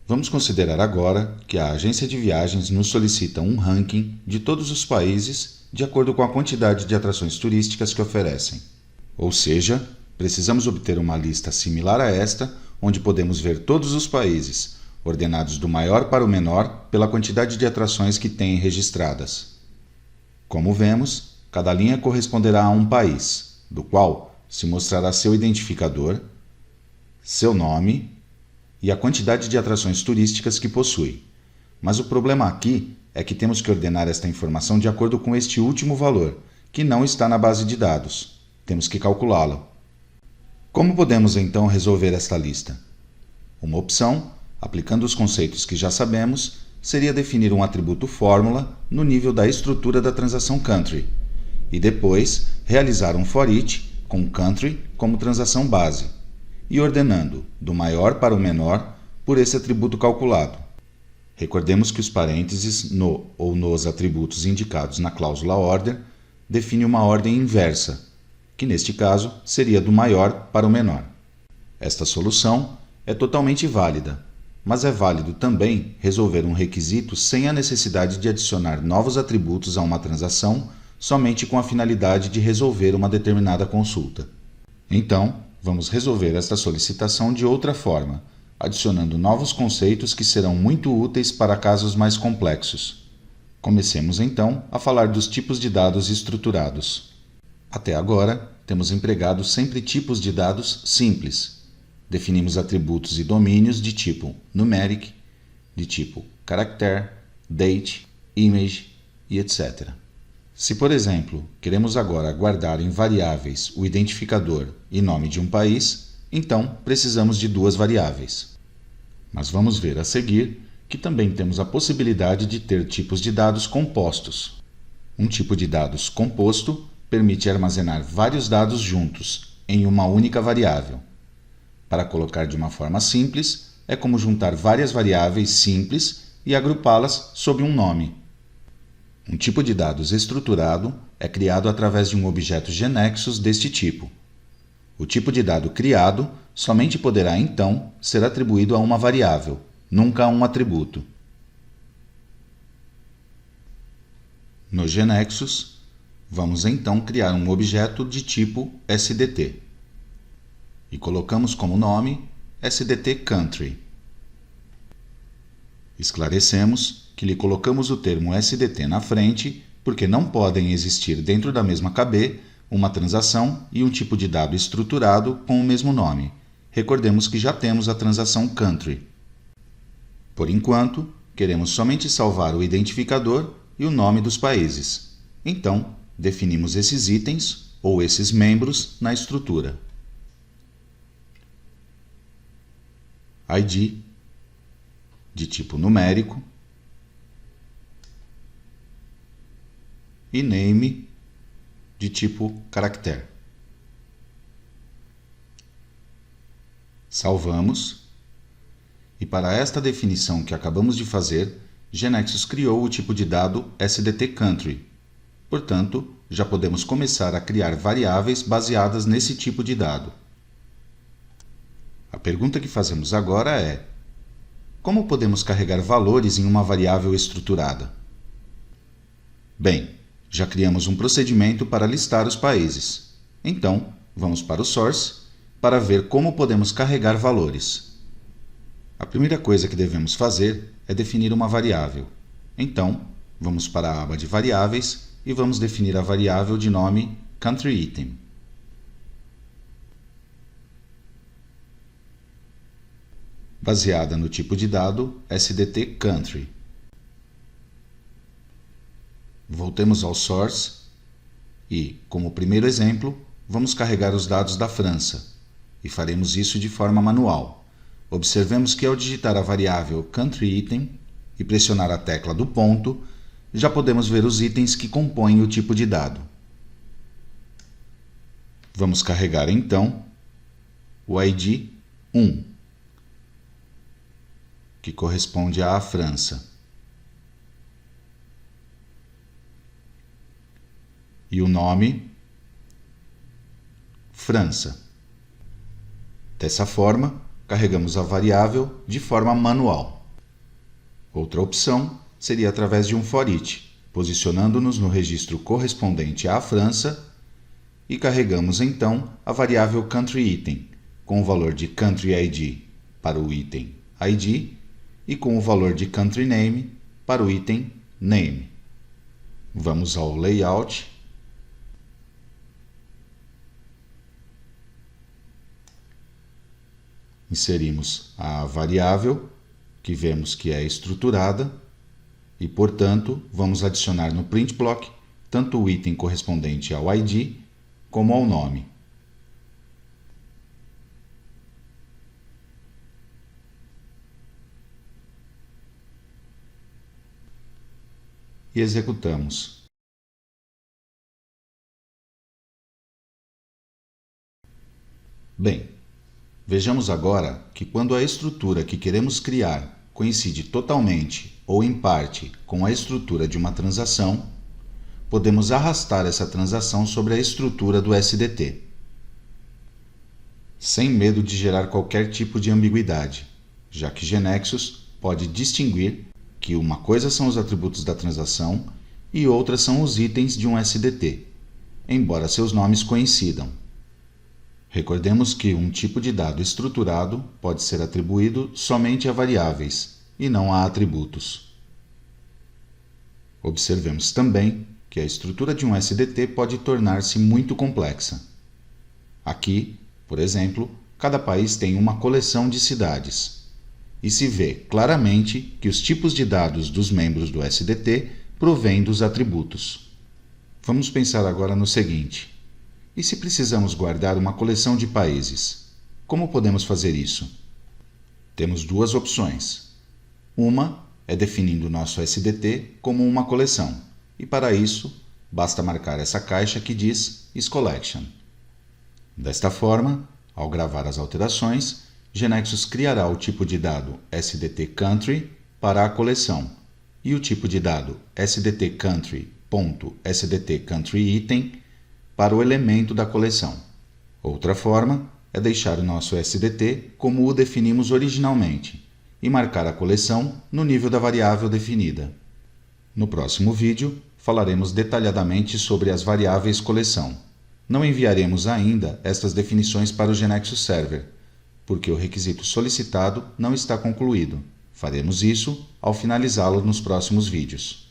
Vamos considerar agora que a agência de viagens nos solicita um ranking de todos os países de acordo com a quantidade de atrações turísticas que oferecem. Ou seja, precisamos obter uma lista similar a esta, onde podemos ver todos os países, ordenados do maior para o menor pela quantidade de atrações que têm registradas. Como vemos, cada linha corresponderá a um país, do qual se mostrará seu identificador, seu nome e a quantidade de atrações turísticas que possui. Mas o problema aqui é que temos que ordenar esta informação de acordo com este último valor, que não está na base de dados. Temos que calculá-lo. Como podemos então resolver esta lista? Uma opção, aplicando os conceitos que já sabemos, seria definir um atributo fórmula no nível da estrutura da transação country, e depois realizar um for each com country como transação base, e ordenando do maior para o menor por esse atributo calculado. Recordemos que os parênteses no ou nos atributos indicados na cláusula order definem uma ordem inversa, que neste caso seria do maior para o menor. Esta solução é totalmente válida, mas é válido também resolver um requisito sem a necessidade de adicionar novos atributos a uma transação somente com a finalidade de resolver uma determinada consulta. Então, vamos resolver esta solicitação de outra forma, adicionando novos conceitos que serão muito úteis para casos mais complexos. Comecemos então a falar dos tipos de dados estruturados. Até agora, temos empregado sempre tipos de dados simples. Definimos atributos e domínios de tipo numeric, de tipo character, date, image e etc. Se, por exemplo, queremos agora guardar em variáveis o identificador e nome de um país, então precisamos de duas variáveis. Mas vamos ver a seguir que também temos a possibilidade de ter tipos de dados compostos. Um tipo de dados composto permite armazenar vários dados juntos, em uma única variável. Para colocar de uma forma simples, é como juntar várias variáveis simples e agrupá-las sob um nome. Um tipo de dados estruturado é criado através de um objeto genexus deste tipo. O tipo de dado criado somente poderá, então, ser atribuído a uma variável, nunca a um atributo. No genexus, vamos então criar um objeto de tipo SDT e colocamos como nome SDT Country. Esclarecemos que lhe colocamos o termo SDT na frente porque não podem existir dentro da mesma KB uma transação e um tipo de dado estruturado com o mesmo nome. Recordemos que já temos a transação country. Por enquanto, queremos somente salvar o identificador e o nome dos países. Então, definimos esses itens ou esses membros na estrutura. ID, de tipo numérico, e name, de tipo character. Salvamos. E para esta definição que acabamos de fazer, Genexus criou o tipo de dado SDT Country. Portanto, já podemos começar a criar variáveis baseadas nesse tipo de dado. A pergunta que fazemos agora é: como podemos carregar valores em uma variável estruturada? Bem, já criamos um procedimento para listar os países. Então, vamos para o source para ver como podemos carregar valores. A primeira coisa que devemos fazer é definir uma variável. Então, vamos para a aba de variáveis e vamos definir a variável de nome countryItem. Baseada no tipo de dado SDT Country. Voltemos ao source e, como primeiro exemplo, vamos carregar os dados da França e faremos isso de forma manual. Observemos que ao digitar a variável countryItem e pressionar a tecla do ponto, já podemos ver os itens que compõem o tipo de dado. Vamos carregar então o ID 1, que corresponde à França, e o nome França. Dessa forma, carregamos a variável de forma manual. Outra opção seria através de um for each, posicionando-nos no registro correspondente à França e carregamos então a variável country item, com o valor de country ID para o item ID e com o valor de country name para o item name. Vamos ao layout. Inserimos a variável, que vemos que é estruturada, e, portanto, vamos adicionar no print block tanto o item correspondente ao ID como ao nome. E executamos. Bem, vejamos agora que quando a estrutura que queremos criar coincide totalmente ou em parte com a estrutura de uma transação, podemos arrastar essa transação sobre a estrutura do SDT, sem medo de gerar qualquer tipo de ambiguidade, já que GNexus pode distinguir que uma coisa são os atributos da transação e outra são os itens de um SDT, embora seus nomes coincidam. Recordemos que um tipo de dado estruturado pode ser atribuído somente a variáveis e não a atributos. Observemos também que a estrutura de um SDT pode tornar-se muito complexa. Aqui, por exemplo, cada país tem uma coleção de cidades, e se vê claramente que os tipos de dados dos membros do SDT provêm dos atributos. Vamos pensar agora no seguinte: e se precisamos guardar uma coleção de países? Como podemos fazer isso? Temos duas opções. Uma é definindo nosso SDT como uma coleção, e para isso basta marcar essa caixa que diz isCollection. Desta forma, ao gravar as alterações, GNexus criará o tipo de dado SDT_country para a coleção e o tipo de dado SDT_country.SDT_country_item para o elemento da coleção. Outra forma é deixar o nosso SDT como o definimos originalmente e marcar a coleção no nível da variável definida. No próximo vídeo, falaremos detalhadamente sobre as variáveis coleção. Não enviaremos ainda estas definições para o GNexus Server, porque o requisito solicitado não está concluído. Faremos isso ao finalizá-lo nos próximos vídeos.